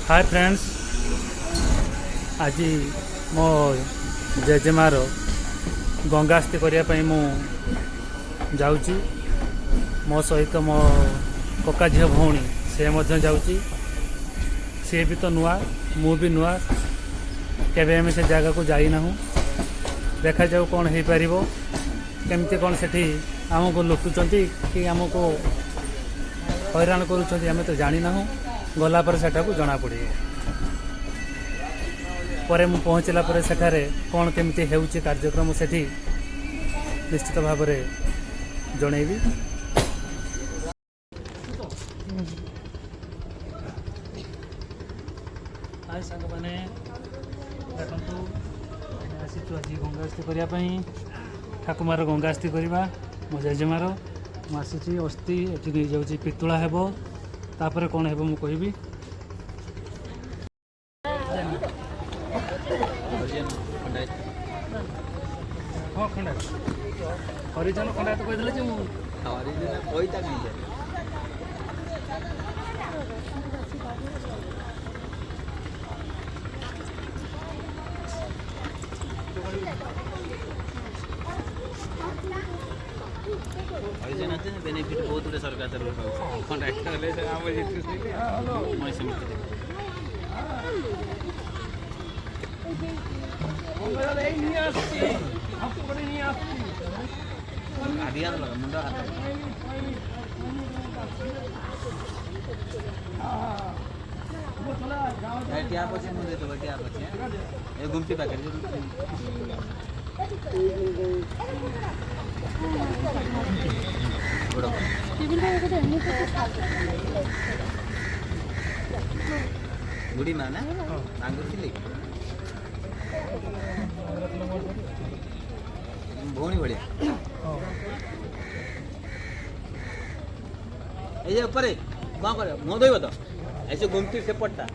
Hi friends, आज मो जेजेमार गंगास्ती करने मु जाऊँगी। मो सहित मो कका झील भौणी से जाऊँगी। सी भी तो नुआ, मु भी नुआ, केवे आम से जगह को जाइना। देखा जाऊ कौन हो पार, केमती कौन से आमको लुटुंट कि आमको हैरान करें तो जाना। गलापर सेठाकू जना पड़े पर मु पहुँचला पर सेठारे कौन केमती हेउची कार्यक्रम सेठी निश्चित भाव में जनईबी। हाय सांग मैंने देखु आसीचु आज गंगास्ती करने। ठाकुमार गंगास्ती करवा मो जेजेमार मुझी अस्थि ये नहीं जाऊँगी पितुला हेब तापर कौन हेब मु कहबी। हाँ खंडा हरिजन खंडा तो कही जे बेनिफिट बहुत गुटे सरकार तरफ मुंडा ट्याप अच्छे मुझे तो ट्याप अच्छे ये गुमटी पैकेट गुड़ी माना मांगुली भौणी भाया ये ऊपर कौन कर मुँह धोब तो ऐसे गुमटी से पट्टा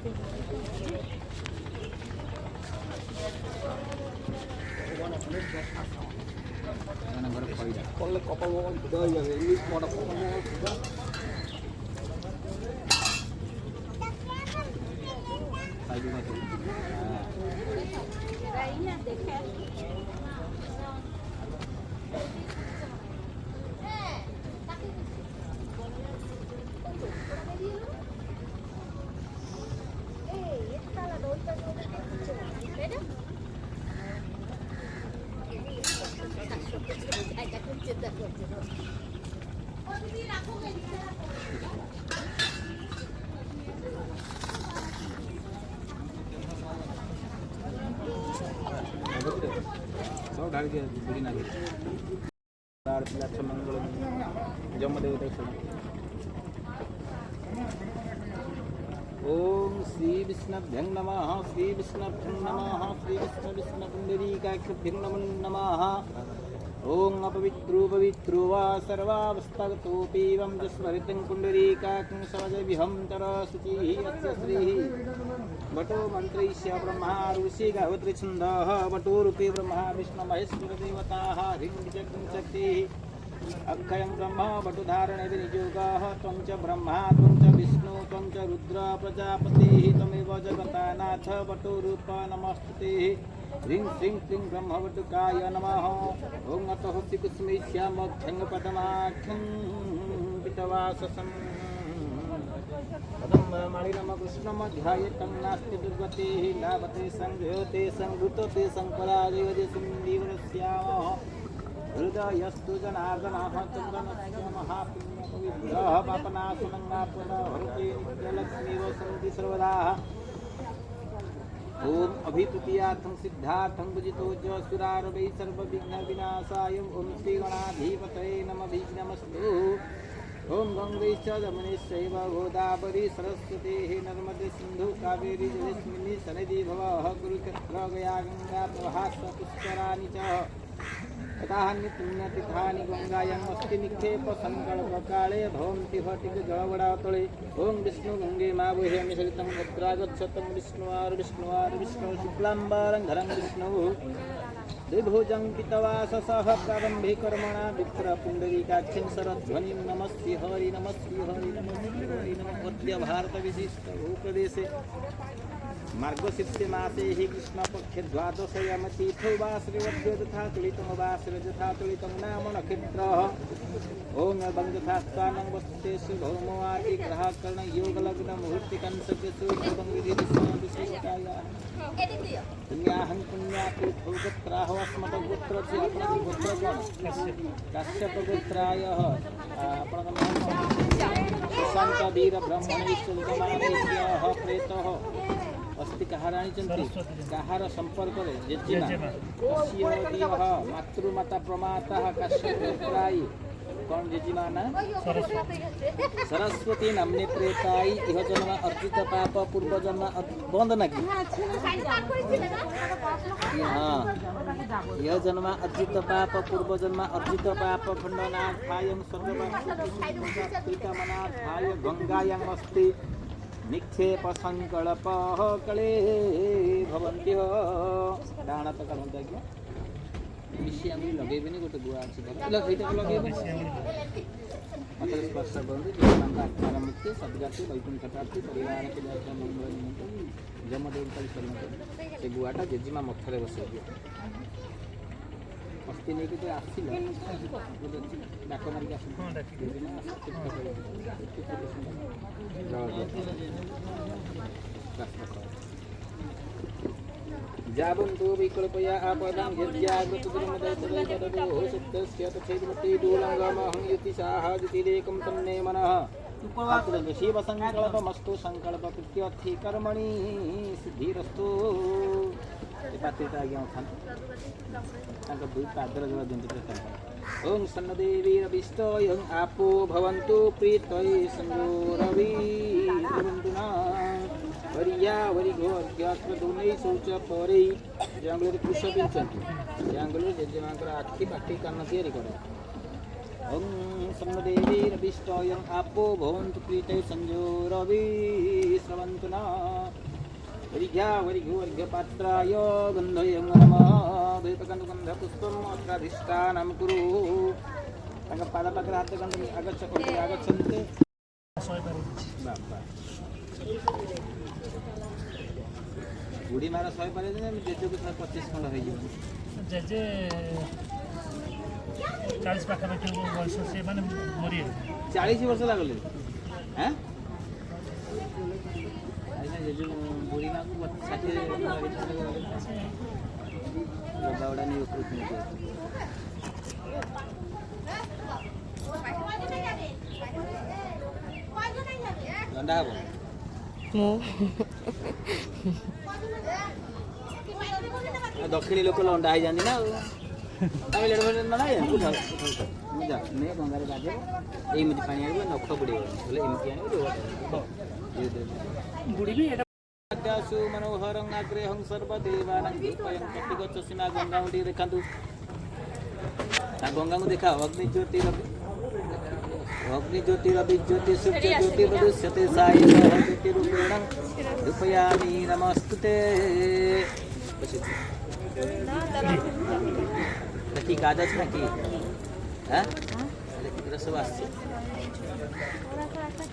ओम श्री विष्णुभ्यं नमः, श्री विष्णुभ्यं नमः, श्री विष्णु पुंडरीकाक्षभ्यं नमः। ओम अपवित्रो पवित्रो वा सर्वावस्थागतोऽपि वं स्मरितं पुंडरीकाक्षं सवजविहं तरशुचिः अस्य श्रीः वटो मंत्रैस्य ब्रह्मा ऋषि गायत्री छन्दः वटो रूपे ब्रह्मा विष्णु महेश्वर देवताः ह्रीं जगं शक्तिः अक्षयं ब्रह्म वटुधारणे विनियोगः त्वं च ब्रह्मा त्वं च विष्णु त्वं च रुद्र प्रजापतिः त्वमेव जगतानाथ वटुरूप नमस्ते। ह्रीं श्रीं क्लीं ब्रह्मवटुकाय नमः। ॐ अतः श्रीकुस्मैष्यामभ्यङ्गपदमाख्यं पितवाससम् पदमालिनम कृष्णमध्यायतं नास्ति दुर्गतिः लाभते संगते संवृतते संपराजयते सुन्दीवरस्यामः हृदयस्तु जनार्दनः चन्दनस्य महापुण्यपवित्रः पापनाशनङ्गापुरहरते नित्यलक्ष्मीव सन्ति सर्वदा। ओम अभितृतीयार्थं सिद्धार्थं भुजितो च सुरारवै सर्वविघ्नविनाशाय ओम श्रीगणाधिपतये नमः विघ्नमस्तु। ओम गंगैश्च यमुनैश्चैव गोदावरी सरस्वती नर्मदे सिंधु कावेरी जलेस्मिन् सन्निधि भवः कुरुक्षेत्र गया गंगा प्रवाहाश्च पुष्कराणि च तानि पुण्यतीर्थानि गंगायाम् अस्ति निक्षेप संकल्पकाले भवन्ति भटिक जलवडातले ओं विष्णु गंगे मावह्यामि सलितं भद्रागच्छतं विष्णुवार विष्णुवार विष्णु शुक्लाम्बरं धरं विष्णुः द्विभुजं पितवाससः प्रारम्भे कर्मणा विप्रपुण्डरीकाक्षं सरध्वनिं नमस्ते हरि नमस्ते हरि नमस्ते हरि नमः अद्य भारतविशिष्ट भूप्रदेशे मार्गशीर्षे मासे हि कृष्णपक्षे द्वादशयाम तीर्थो वा श्रीवद्यो तथा तुलितं वा श्रीजथा तुलितं नाम नक्षत्रः ओं बन्धुथास्तानं वस्तेषु भौमो आदि ग्रहाकर्ण योगलग्न मुहूर्तिकंसकेषु भवं विधिविश्वादिशिष्टायाः पुण्याहं पुण्यातीर्थो गोत्राः अस्मद्गोत्रस्य आपणः गोत्र कोण काश्यपगोत्रायः आपणः सुशान्त वीर ब्राह्मण विश्वजमानस्य प्रेतः अस्ति कहाराणी चंती कहार संपर्क रे जेजिमा अस्य मातृमाता प्रमाता काश्यपगोत्राय कौन जेजिमा ना सरस्वती नामने प्रेताई इह जन्म अर्जित पाप पूर्व जन्म बंद ना की हाँ यह जन्म अर्जित पाप पूर्व जन्म अर्जित पाप खंडना खायं सर्वकामना खाय गंगायां अस्ति निक्षेप संकल्प कले भवन्ति डाण तो करता क्या विषय आंगुली लगेबेनी गोटे गुआ अछि लखैटा लगेबे मतलब स्पर्श बंधु जीवन का आत्मा मुक्ति सद्गति वैकुंठ प्राप्ति परिवार के दर्शन मंगल निमित्त जमदेव का शरण से गुआटा जेजिमा मथरे बसे अस्ति नहीं तो आसिल डाक मार के आसिल जाबन्तु विकल्पया आपदां यज्ञागत दुर्मदैतदैतदो सिद्धस्य तथैवते दूलङ्गमहं युतिशाः युतिरेकं तन्मे मनः शिवसङ्कल्पमस्तु सङ्कल्पकृत्यर्थी कर्मणि सिद्धिरस्तु पात्रिता आज्ञा उठान्तु ताଙ୍କ ଦୁଇ ପାଦର ଜଳ ଦିଅନ୍ତୁ ओं सन्नदेवीरविष्टोयं आपो भवन्तु प्रीतये संयोरवि भवन्तु न वरिया वरिगो अज्ञात्र दोनै शौच परै जांगलरे पुष्प पिंचंतु जांगलरे जेजेमांकर आखि पाटी कान तयारी करो ओं सन्नदेवीरविष्टोयं आपो भवन्तु प्रीतये संयोरवि श्रवन्तु न वरिया वरिगो अर्घ्यपात्राय गन्धयं नमः द्वैतकन्दुगन्धपुष्पम् अत्राधिष्ठानं कुरु तांका पादपाखरे हाथ गन्ध आगच्छन्ते बुढ़ी मार 100 पारे जेजे को 25 खंड हो जेजे 40 पाखापाखि वर्ष से माने मरी 40 वर्ष लागले हैं जेजे बुढ़ी माँ को 60 लगावड़ा नहीं उपरुत नहीं लंडा है दक्षिणी लोक लंडा ही जानी ना आमे लेड भले ना है उठा जा ने गंगारे गाजे एमिति पानी आइबो नख बुडे बोले एमिति आइबो बुडी भी दासु मनोहरं आग्रेहं सर्वदेवानां कृपयं कपिगच्छसिना गंगा उडी देखांतु ता गंगा को देखा अग्नि ज्योति रवि ज्योति सूर्य ज्योति प्रदुष्यते साई ज्योति रूपेण रूपयामि नमस्तुते की कागज ना की हैं सब আসছে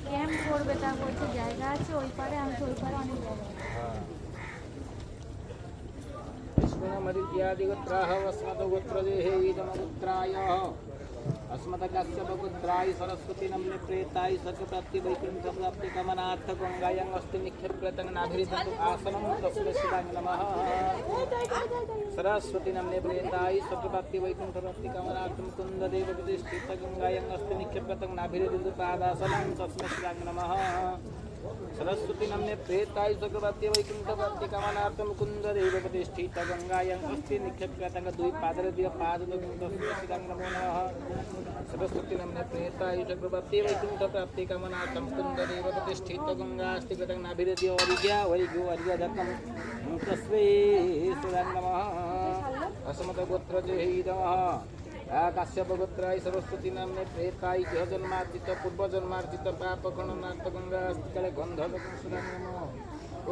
ক্যাম্প করবে তা বলছে জায়গা আছে ওই পারে আমি ওই পারে অনেক জায়গা विष्णुमदित्यादिगोत्राः अस्मद्गोत्रजेः इदमगोत्रायः अस्मद्काश्यपगोत्राय सरस्वती नम्ने प्रेताय सर्गप्राप्ति वैकुण्ठप्राप्ति कामनार्थ गङ्गायाम् अस्ति निक्षेप्यतं नाभिरिदन्तु आसनं तस्मै शिवाय नमः सरस्वती नम्ने प्रेताय सर्गप्राप्ति वैकुण्ठप्राप्ति कामनार्थं कुन्ददेव प्रतिष्ठित गङ्गायाम् अस्ति निक्षेप्यतं नाभिरिदन्तु पादासनं तस्मै शिवाय नमः सरस्वती नम्ने प्रेताय सर्गप्राप्ति वैकुण्ठप्राप्ति कामनार्थं कुन्ददेव प्रतिष्ठित गङ्गायाम् अस्ति निक्षेप्यतं दुई पादरे दिय पाद तस्मै शिवाय नमो नमः सरस्वती नम्ने प्रेताय सर्गप्राप्ति वैकुण्ठप्राप्ति कामनार्थं कुन्ददेव प्रतिष्ठित गङ्गा अस्ति कृतं नाभिरिद्य वरिज्ञा वरिगो वरिगदत्तं तस्मै शिवाय नमः असमत गोत्र जयः काश्यप गोत्राय सरस्वती नाम्ने प्रेताय जह जन्मार्जित पूर्व जन्मार्जित पाप गणनाथ गंगा अस्तिकले गंधर्व कंसुराय नमः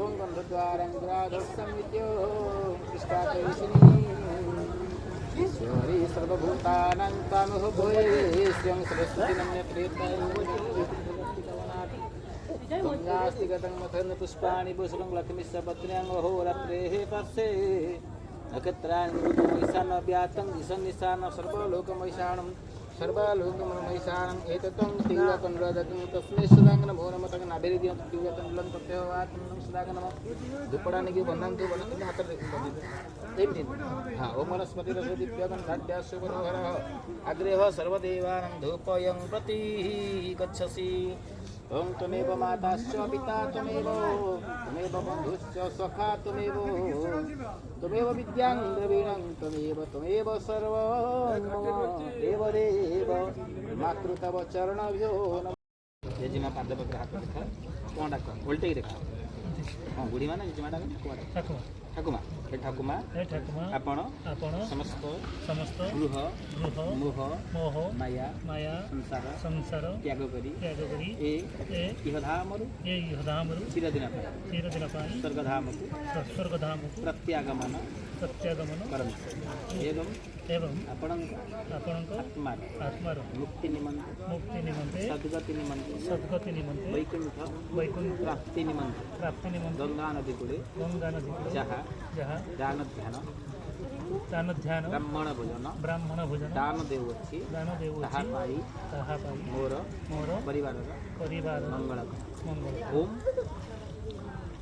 ओम गंधद्वारंग्राधस्संविद्यो कृष्णाकैशिनी ईश्वरी सर्वभूतानां तामहोभये स्वयं सरस्वती नाम्ने प्रेताय गंगास्तिगतं मथन पुष्पाणि भूषणं लक्ष्मीश्च पत्न्याङ्गो रात्रेः पार्श्वे नक्षत्रान् व्यातं दिशन्निशानं सर्वलोकमैशानं सर्वलोकमैशानम् एततं तीव्रकण्डदकं तस्मै सुदाङ्ग नमो नमः तं नाभिर्दियं तीव्रकण्डलं तथैवात्मनं सुदाङ्ग नमः दुप्पडानिके बन्धन्तु वनन्तु हातरे हाँ ओम वनस्पतिरसदीप्यगन्धाढ्याशुभरोहरः अग्रेह सर्वदेवानां धूपयं प्रति गच्छसि ओम त्वमेव माताश्च पिता त्वमेव बन्धुश्च सखा त्वमेव विद्यां द्रविणं त्वमेव सर्वं मम देवदेव मातृतव चरणभ्यो नमः। जेजिमा पाद पत्र हाथ देखा कौन डाक उल्टे ही देखा हाँ बुढ़ी माने जेजिमा डाक ठाकुमा ठाकुमा आपण समस्त गृह मोह माया संसार त्याग करी इहधामरु चिरदिन स्वर्गधाम प्रत्यागमन एवं आत्मार मुक्ति निमंते सद्गति निमंते वैकुंठ प्राप्ति निमंते गंगा नदी कूले जहाँ दान ध्यान ब्राह्मण भोजन दान देउछि ताहा पाई मोर परिवार मंगल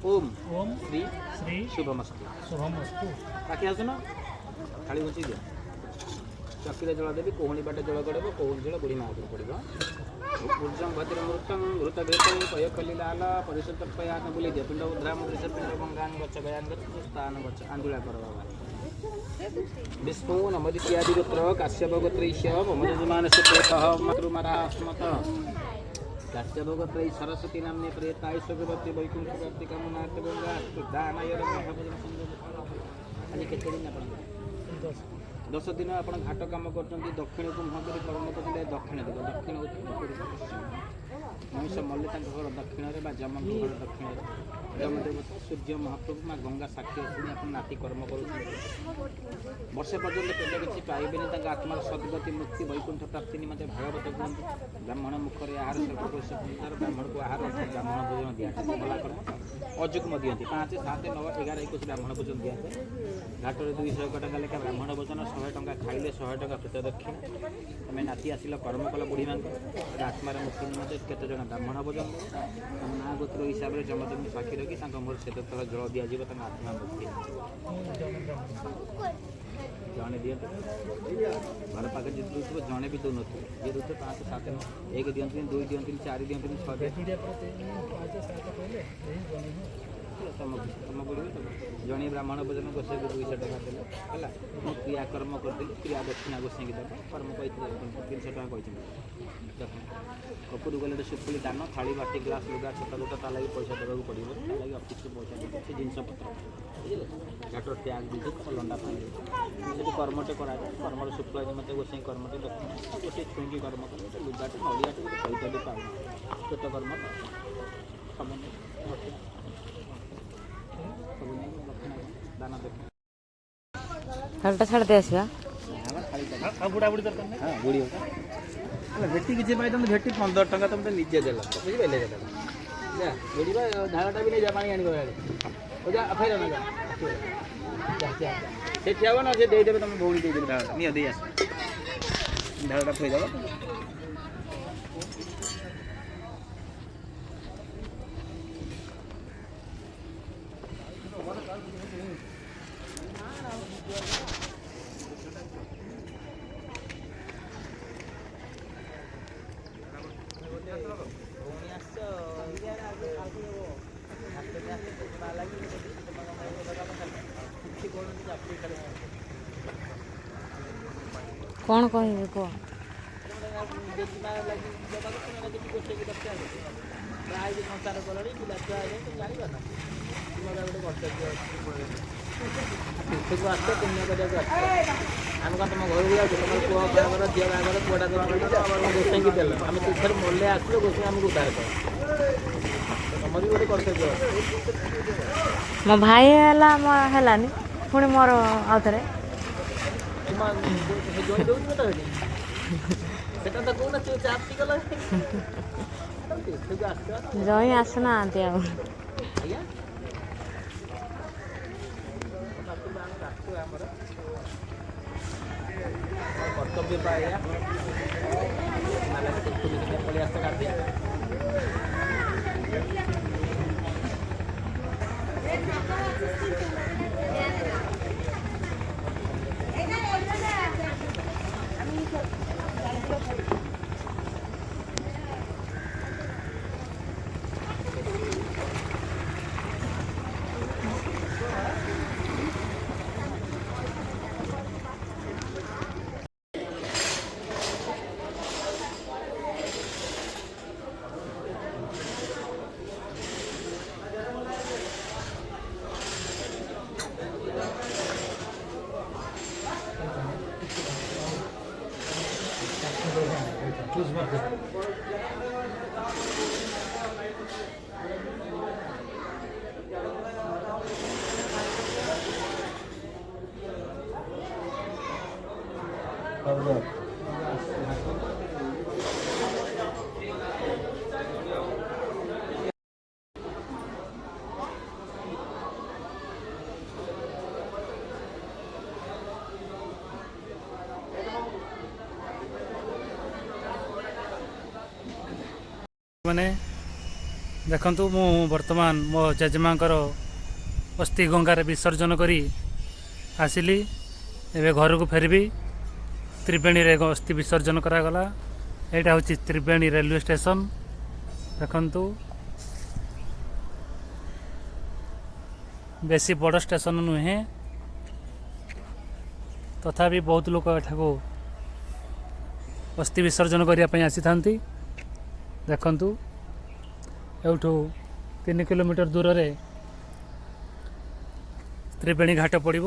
ओम श्री शुभमस्तु बाकी आसुन थाली घुंची दियो चक्की जल देवी कोहणी बाटे जल गड़ब कोहणी जल बुढ़ी माँ पड़ो ऊर्जम भद्र मृतम घृत घृत पयकली लाल परिषद पयान बुले दियो पिंड उद्राम पिंड गंगान गच गयान गस्थान गच आंदोलन कर विष्णु नमदित्यादि गोत्र काश्यप गोत्रैश्य ममजमान सुप्रेतः मातृमरा स्मत काश्यप गोत्रै सरस्वती नाम्ने प्रेताय सुगवती वैकुंठ प्राप्ति कामनार्थ गंगा दानाय आज केते दिन आपण 10 दिन आप घाट कम कर दक्षिण को मुह कर कर्म करते दक्षिण दिग दक्षिण मनुष्य मल्ले घर दक्षिण में जम घर दक्षिण जमदेव सूर्य महाप्रभु माँ गंगा साक्षी अच्छी आप नाती कर्म कर वर्षे पर्यटन पेले किसी पाइबे आत्मार सद्गति मुक्ति वैकुंठ प्राप्ति निमंते भागवत कहते ब्राह्मण मुखर आहार सर्वपुरुषार ब्राह्मण को आहार ब्राह्मण भोजन दिया भला कर्म अजुग्म दिखती 5, 7, 9, 11, 21 ब्राह्मण भोजन दिए घाटे 200 टका लेखा ब्राह्मण भोजन 100 टका खाइले 100 टका पेट दक्षिण तुम नाती आसिल कर्म कल बुढ़ी मान आत्मार मुक्ति निमंते केत जन ब्राह्मण भोजन ना गोत्र हिसाब से जमदेव साक्षी रखी मोर से थर जल दिज्व आत्मा मुक्ति जड़े दिखते घर पाखे जी दूसरे जड़े भी दौन ये दूसरे 5, 7, 9 1 दिखती 2 दिखती 4 दिखती 6 तुम बुढ़ी जड़े ब्राह्मण भोजन गोसाई को 200 टका देला है क्रियाकर्म करदेली क्रिया दक्षिणा गोसाई की देव कर्म कही 300 टका कही कपूर गले सुपुली दान थाली बाटी ग्लास लुगा छोटा छोटा ता लगी पैसा देवाक पड़ो ता लगी अफिस पैसा देते जिनस पत्र बुझे घाटर त्याग दीजिए तुम लंडा पानी कर्मटे कराए कर्मर शुक्ल मत गोसाई कर्मटे दक्षिण गोटे छुईकी कर्म कर लुगाटे नड़ियाटे पैसा भी पाऊँ पेट कर्म सब दाना खालटा छाड़ दे आसवा बुढ़ा बुढ़ी दरकार नहीं हाँ बुढ़ी होगा भेटी किसी पाई तुम भेटी 15 टका तुम निजे देल बुझे बुढ़ी धाराटा भी नहीं जा पानी आनी जा फेर ना से ठिया ना से देदेवे तुम भौणी देदेवे धाराटा नहीं दे आस धाराटा फेर कौन कहे कह संसार कल पिला छुआ जान गोटे कर्तव्य तीर्थକୁ ଆସିଛ ପୁଣ୍ୟ କରିବାକୁ ଆସିଛ ଆମେ କ'ଣ ତୁମ ଘରକୁ ଯାଉଛୁ ତୁମର ପୁଅ ବାହାଘର ଝିଅ ବାହାଘର ପୁଅଟା ତୁମର ଆମର ଗୋସାଇଁକି ଦେଲ ଆମେ ତୀର୍ଥରେ ମଲେ ଆସିଲେ ଗୋସାଇଁ ଆମକୁ ଉଦ୍ଧାର କର ତମର ବି ଗୋଟେ କର୍ତ୍ତବ୍ୟ ଅଛି ମୋ ଭାଇ ହେଲା ହେଲାନି ପୁଣି ମୋର ଆଉଥରେ ଜଣେ ଦେଉଛି ତ ଏଠି ସେଟା ତ କହୁନା ତୁ ଚାପି ଗଲା ତୀର୍ଥକୁ ଆସିଛ ଜଇଁ ଆସୁନାହାନ୍ତି ଆଉ ଆଜ୍ଞା ଆମର କର୍ତ୍ତବ୍ୟ ପାଇବା ପଳେଇ ଆସିଛ ଗାଧି ମାନେ ଦେଖନ୍ତୁ ମୁଁ ବର୍ତ୍ତମାନ ମୋ ଜେଜେମାଙ୍କର ଅସ୍ଥି ଗଙ୍ଗାରେ ବିସର୍ଜନ କରି ଆସିଲି ଏବେ ଘରକୁ ଫେରିବି ତ୍ରିବେଣୀରେ ଅସ୍ଥି ବିସର୍ଜନ କରାଗଲା ଏଇଟା ହେଉଛି ତ୍ରିବେଣୀ ରେଲୱେ ଷ୍ଟେସନ ଦେଖନ୍ତୁ ବେଶୀ ବଡ଼ ଷ୍ଟେସନ ନୁହେଁ ତଥାପି ବହୁତ ଲୋକ ଏଠାକୁ ଅସ୍ଥି ବିସର୍ଜନ କରିବା ପାଇଁ ଆସିଥାନ୍ତି ଦେଖନ୍ତୁ ଏଉଠୁ 3 କିଲୋମିଟର ଦୂରରେ ତ୍ରିବେଣୀ ଘାଟ ପଡ଼ିବ।